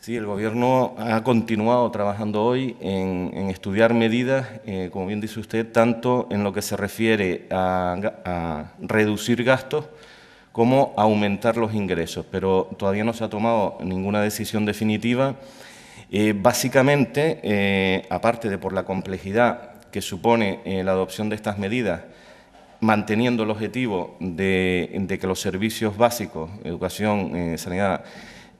Sí, el Gobierno ha continuado trabajando hoy en estudiar medidas, como bien dice usted, tanto en lo que se refiere a reducir gastos como a aumentar los ingresos, pero todavía no se ha tomado ninguna decisión definitiva. Básicamente, aparte de por la complejidad que supone la adopción de estas medidas, manteniendo el objetivo de que los servicios básicos, educación, sanidad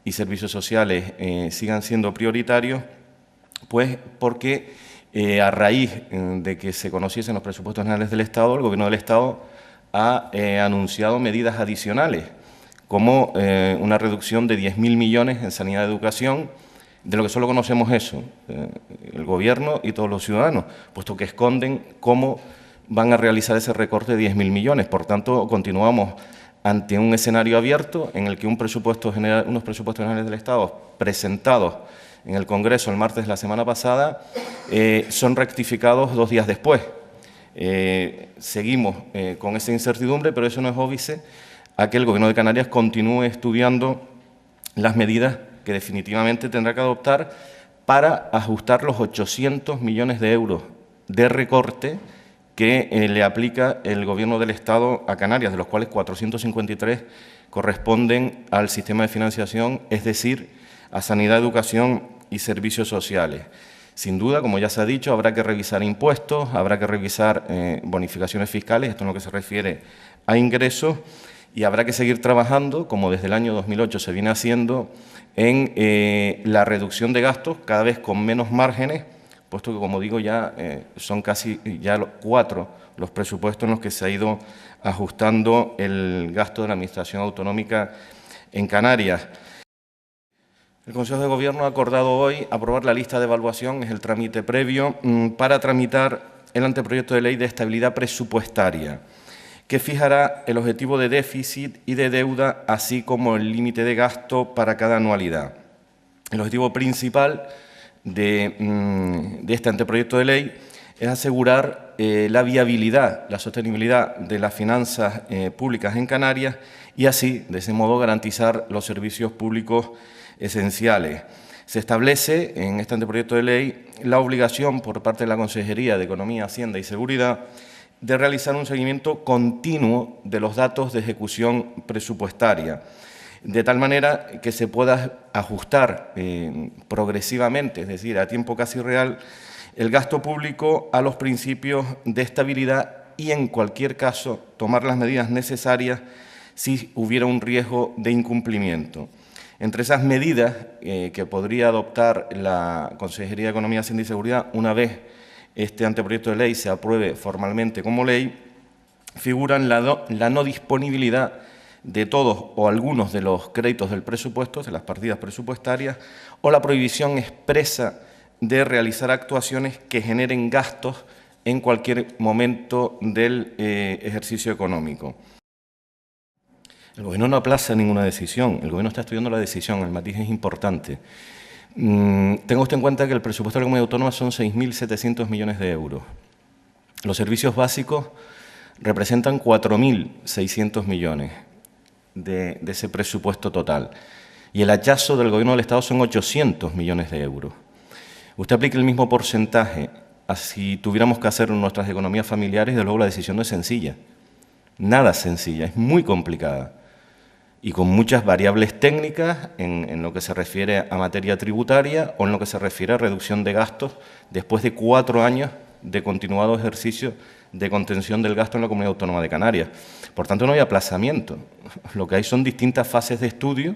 y servicios sociales sigan siendo prioritarios, pues porque a raíz de que se conociesen los presupuestos generales del Estado, el Gobierno del Estado ha anunciado medidas adicionales, como una reducción de 10.000 millones en sanidad y educación, de lo que solo conocemos eso, el Gobierno y todos los ciudadanos, puesto que esconden cómo van a realizar ese recorte de 10.000 millones. Por tanto, continuamos ante un escenario abierto en el que unos presupuestos generales del Estado presentados en el Congreso el martes de la semana pasada son rectificados 2 días después. Seguimos con esa incertidumbre, pero eso no es óbice a que el Gobierno de Canarias continúe estudiando las medidas que definitivamente tendrá que adoptar para ajustar los 800 millones de euros de recorte que le aplica el Gobierno del Estado a Canarias, de los cuales 453 corresponden al sistema de financiación, es decir, a sanidad, educación y servicios sociales. Sin duda, como ya se ha dicho, habrá que revisar impuestos, habrá que revisar bonificaciones fiscales, esto en lo que se refiere a ingresos, y habrá que seguir trabajando, como desde el año 2008 se viene haciendo, en la reducción de gastos, cada vez con menos márgenes, puesto que, como digo, ya son casi 4 los presupuestos en los que se ha ido ajustando el gasto de la Administración Autonómica en Canarias. El Consejo de Gobierno ha acordado hoy aprobar la lista de evaluación, es el trámite previo, para tramitar el anteproyecto de ley de estabilidad presupuestaria, que fijará el objetivo de déficit y de deuda, así como el límite de gasto para cada anualidad. El objetivo principal de este anteproyecto de ley es asegurar la viabilidad, la sostenibilidad de las finanzas públicas en Canarias y así, de ese modo, garantizar los servicios públicos esenciales. Se establece en este anteproyecto de ley la obligación por parte de la Consejería de Economía, Hacienda y Seguridad de realizar un seguimiento continuo de los datos de ejecución presupuestaria, de tal manera que se pueda ajustar progresivamente, es decir, a tiempo casi real, el gasto público a los principios de estabilidad y, en cualquier caso, tomar las medidas necesarias si hubiera un riesgo de incumplimiento. Entre esas medidas que podría adoptar la Consejería de Economía, Hacienda y Seguridad, una vez este anteproyecto de ley se apruebe formalmente como ley, figuran la no disponibilidad de todos o algunos de los créditos del presupuesto, de las partidas presupuestarias, o la prohibición expresa de realizar actuaciones que generen gastos en cualquier momento del ejercicio económico. El Gobierno no aplaza ninguna decisión, el Gobierno está estudiando la decisión, el matiz es importante. Tenga usted en cuenta que el presupuesto de la Comunidad Autónoma son 6.700 millones de euros. Los servicios básicos representan 4.600 millones de ese presupuesto total. Y el hachazo del Gobierno del Estado son 800 millones de euros. Usted aplica el mismo porcentaje a si tuviéramos que hacer nuestras economías familiares, de luego la decisión no es sencilla. Nada sencilla, es muy complicada. Y con muchas variables técnicas en lo que se refiere a materia tributaria o en lo que se refiere a reducción de gastos después de 4 años de continuado ejercicio de contención del gasto en la Comunidad Autónoma de Canarias. Por tanto, no hay aplazamiento. Lo que hay son distintas fases de estudio,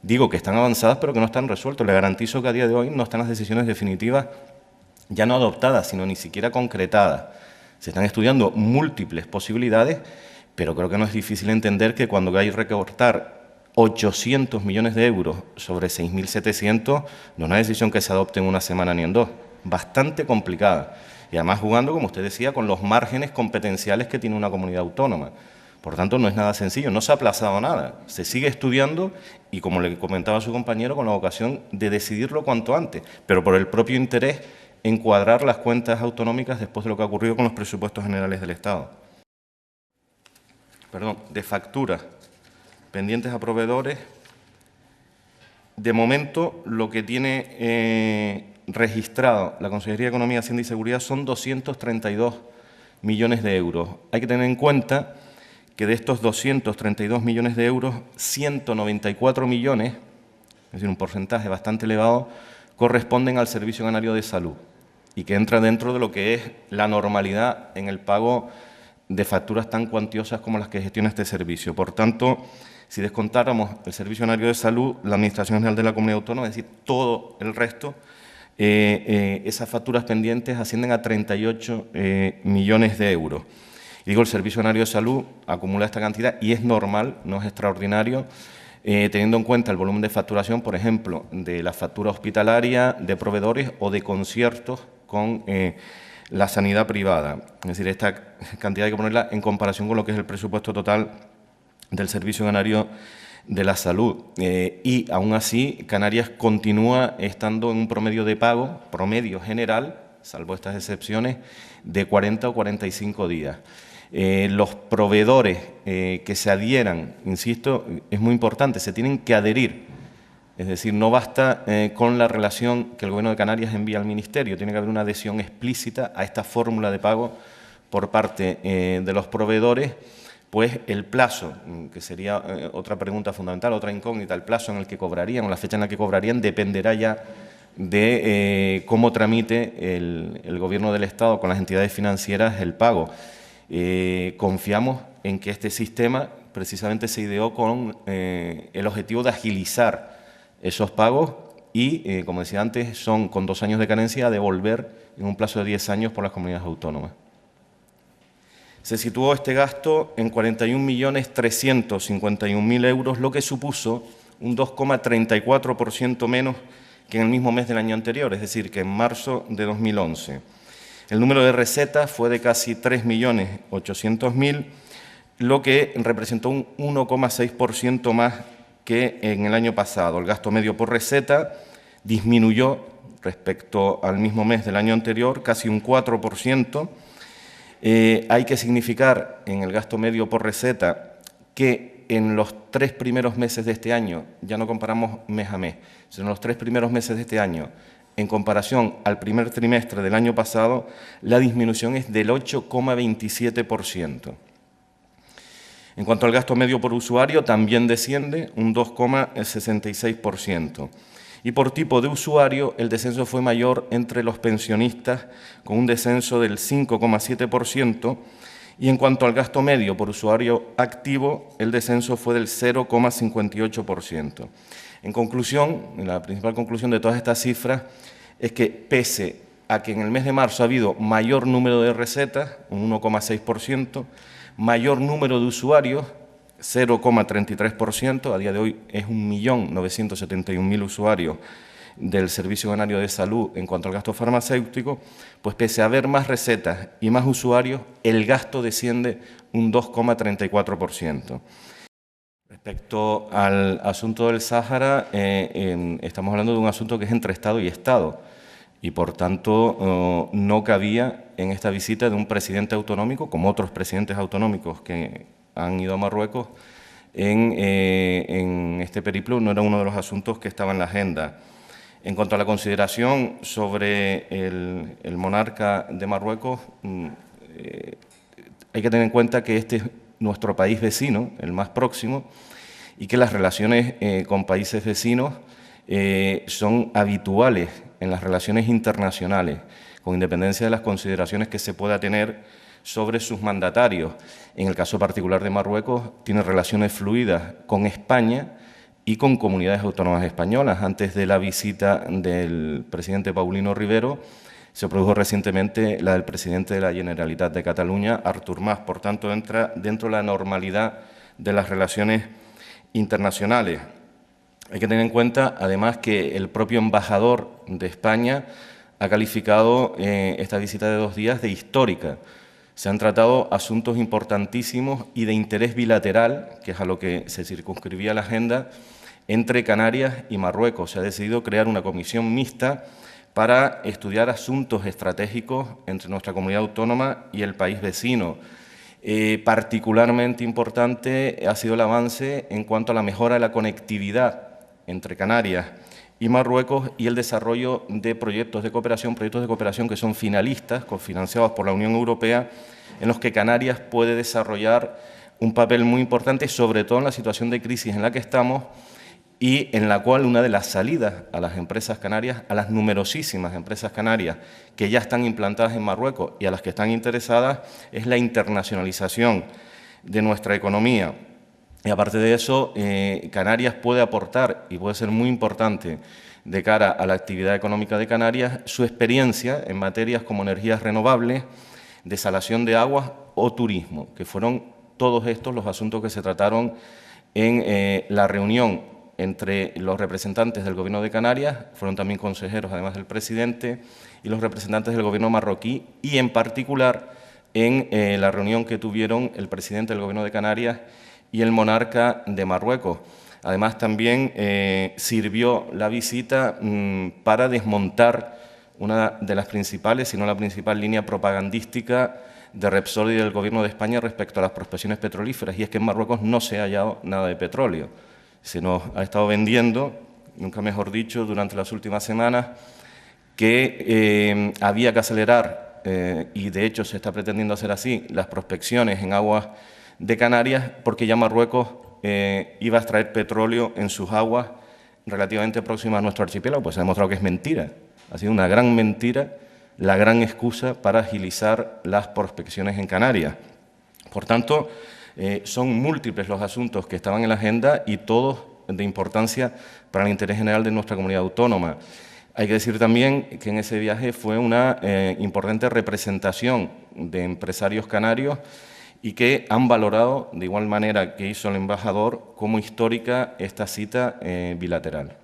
digo que están avanzadas pero que no están resueltas. Le garantizo que a día de hoy no están las decisiones definitivas, ya no adoptadas, sino ni siquiera concretadas. Se están estudiando múltiples posibilidades, pero creo que no es difícil entender que cuando hay que recortar 800 millones de euros sobre 6.700, no es una decisión que se adopte en una semana ni en 2, bastante complicada. Y además jugando, como usted decía, con los márgenes competenciales que tiene una comunidad autónoma. Por tanto, no es nada sencillo, no se ha aplazado nada, se sigue estudiando y, como le comentaba a su compañero, con la vocación de decidirlo cuanto antes, pero por el propio interés en cuadrar las cuentas autonómicas después de lo que ha ocurrido con los presupuestos generales del Estado. De facturas pendientes a proveedores, de momento, lo que tiene registrado la Consejería de Economía, Hacienda y Seguridad son 232 millones de euros. Hay que tener en cuenta que de estos 232 millones de euros, 194 millones, es decir, un porcentaje bastante elevado, corresponden al Servicio Canario de Salud y que entra dentro de lo que es la normalidad en el pago de facturas tan cuantiosas como las que gestiona este servicio. Por tanto, si descontáramos el Servicio Canario de Salud, la Administración General de la Comunidad Autónoma, es decir, todo el resto, esas facturas pendientes ascienden a 38 millones de euros. Y digo, el Servicio Canario de Salud acumula esta cantidad y es normal, no es extraordinario, teniendo en cuenta el volumen de facturación, por ejemplo, de la factura hospitalaria, de proveedores o de conciertos con la sanidad privada. Es decir, esta cantidad hay que ponerla en comparación con lo que es el presupuesto total del Servicio Canario de la Salud. Y aún así, Canarias continúa estando en un promedio de pago, promedio general, salvo estas excepciones, de 40 o 45 días. Los proveedores que se adhieran, insisto, es muy importante, se tienen que adherir. Es decir, no basta con la relación que el Gobierno de Canarias envía al Ministerio, tiene que haber una adhesión explícita a esta fórmula de pago por parte de los proveedores, pues el plazo, que sería otra pregunta fundamental, otra incógnita, el plazo en el que cobrarían o la fecha en la que cobrarían dependerá ya de cómo tramite el Gobierno del Estado con las entidades financieras el pago. Confiamos en que este sistema precisamente se ideó con el objetivo de agilizar esos pagos y, como decía antes, son con 2 años de carencia a devolver en un plazo de 10 años por las comunidades autónomas. Se situó este gasto en 41.351.000 euros, lo que supuso un 2,34% menos que en el mismo mes del año anterior, es decir, que en marzo de 2011. El número de recetas fue de casi 3.800.000, lo que representó un 1,6% más que en el año pasado. El gasto medio por receta disminuyó respecto al mismo mes del año anterior, casi un 4%. Hay que significar en el gasto medio por receta que en los 3 primeros meses de este año, ya no comparamos mes a mes, sino en los 3 primeros meses de este año, en comparación al primer trimestre del año pasado, la disminución es del 8,27%. En cuanto al gasto medio por usuario, también desciende un 2,66%. Y por tipo de usuario, el descenso fue mayor entre los pensionistas, con un descenso del 5,7%, y en cuanto al gasto medio por usuario activo, el descenso fue del 0,58%. En conclusión, la principal conclusión de todas estas cifras es que, pese a que en el mes de marzo ha habido mayor número de recetas, un 1,6%, mayor número de usuarios, 0,33%, a día de hoy es 1.971.000 usuarios del Servicio Canario de Salud en cuanto al gasto farmacéutico, pues pese a haber más recetas y más usuarios, el gasto desciende un 2,34%. Respecto al asunto del Sáhara, estamos hablando de un asunto que es entre Estado y Estado y, por tanto, no cabía en esta visita de un presidente autonómico, como otros presidentes autonómicos que han ido a Marruecos, en este periplo no era uno de los asuntos que estaba en la agenda. En cuanto a la consideración sobre el monarca de Marruecos, hay que tener en cuenta que este es nuestro país vecino, el más próximo, y que las relaciones con países vecinos son habituales en las relaciones internacionales, con independencia de las consideraciones que se pueda tener sobre sus mandatarios. En el caso particular de Marruecos, tiene relaciones fluidas con España y con comunidades autónomas españolas. Antes de la visita del presidente Paulino Rivero, se produjo recientemente la del presidente de la Generalitat de Cataluña, Artur Mas. Por tanto, entra dentro de la normalidad de las relaciones internacionales. Hay que tener en cuenta, además, que el propio embajador de España ha calificado esta visita de 2 días de histórica. Se han tratado asuntos importantísimos y de interés bilateral, que es a lo que se circunscribía la agenda, entre Canarias y Marruecos. Se ha decidido crear una comisión mixta para estudiar asuntos estratégicos entre nuestra comunidad autónoma y el país vecino. Particularmente importante ha sido el avance en cuanto a la mejora de la conectividad entre Canarias y Marruecos y el desarrollo de proyectos de cooperación que son finalistas, cofinanciados por la Unión Europea, en los que Canarias puede desarrollar un papel muy importante, sobre todo en la situación de crisis en la que estamos y en la cual una de las salidas a las empresas canarias, a las numerosísimas empresas canarias que ya están implantadas en Marruecos y a las que están interesadas, es la internacionalización de nuestra economía. Y aparte de eso, Canarias puede aportar, y puede ser muy importante de cara a la actividad económica de Canarias, su experiencia en materias como energías renovables, desalación de aguas o turismo, que fueron todos estos los asuntos que se trataron en la reunión entre los representantes del Gobierno de Canarias, fueron también consejeros, además del presidente, y los representantes del Gobierno marroquí, y en particular en la reunión que tuvieron el presidente del Gobierno de Canarias y el monarca de Marruecos. Además, también sirvió la visita para desmontar una de las principales, si no la principal línea propagandística de Repsol y del Gobierno de España respecto a las prospecciones petrolíferas, y es que en Marruecos no se ha hallado nada de petróleo. Se nos ha estado vendiendo, nunca mejor dicho, durante las últimas semanas, que había que acelerar, y de hecho se está pretendiendo hacer así, las prospecciones en aguas de Canarias, porque ya Marruecos iba a extraer petróleo en sus aguas relativamente próximas a nuestro archipiélago. Pues se ha demostrado que es mentira. Ha sido una gran mentira, la gran excusa para agilizar las prospecciones en Canarias. Por tanto, son múltiples los asuntos que estaban en la agenda y todos de importancia para el interés general de nuestra comunidad autónoma. Hay que decir también que en ese viaje fue una importante representación de empresarios canarios y que han valorado, de igual manera que hizo el embajador, como histórica esta cita bilateral.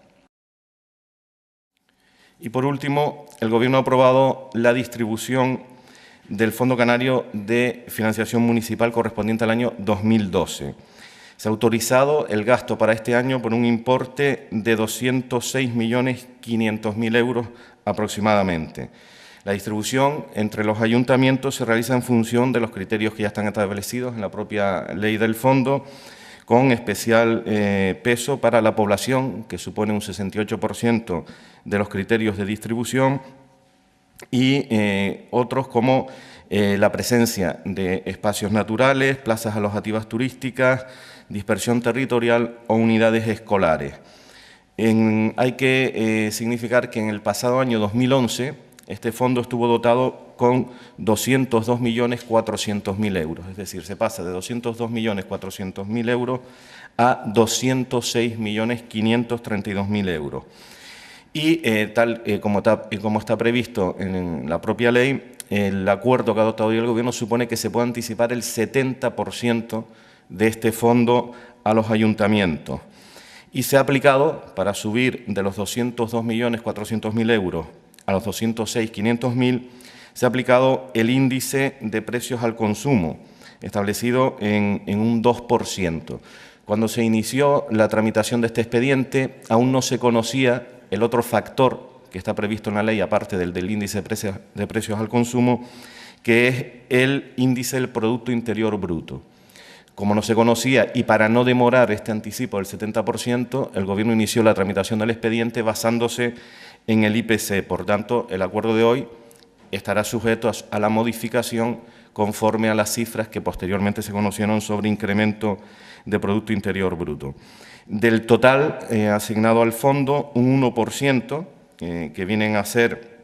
Y por último, el Gobierno ha aprobado la distribución del Fondo Canario de Financiación Municipal correspondiente al año 2012. Se ha autorizado el gasto para este año por un importe de 206.500.000 euros aproximadamente. La distribución entre los ayuntamientos se realiza en función de los criterios que ya están establecidos en la propia ley del fondo, con especial peso para la población, que supone un 68% de los criterios de distribución, y otros como la presencia de espacios naturales, plazas alojativas turísticas, dispersión territorial o unidades escolares. Hay que significar que en el pasado año 2011 este fondo estuvo dotado con 202.400.000 euros, es decir, se pasa de 202.400.000 euros a 206.532.000 euros. Y tal como está previsto en la propia ley, el acuerdo que ha adoptado hoy el Gobierno supone que se puede anticipar el 70% de este fondo a los ayuntamientos. Y se ha aplicado, para subir de los 202.400.000 euros a los 206.500.000, se ha aplicado el índice de precios al consumo, establecido en un 2%. Cuando se inició la tramitación de este expediente, aún no se conocía el otro factor que está previsto en la ley, aparte del índice de precios al consumo, que es el índice del Producto Interior Bruto. Como no se conocía y para no demorar este anticipo del 70%, el Gobierno inició la tramitación del expediente basándose en el IPC. Por tanto, el acuerdo de hoy estará sujeto a la modificación conforme a las cifras que posteriormente se conocieron sobre incremento de Producto Interior Bruto. Del total asignado al fondo, un 1%, que vienen a ser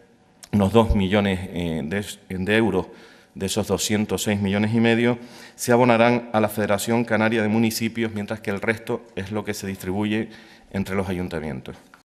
unos 2 millones de euros de esos 206,5 millones, se abonarán a la Federación Canaria de Municipios, mientras que el resto es lo que se distribuye entre los ayuntamientos.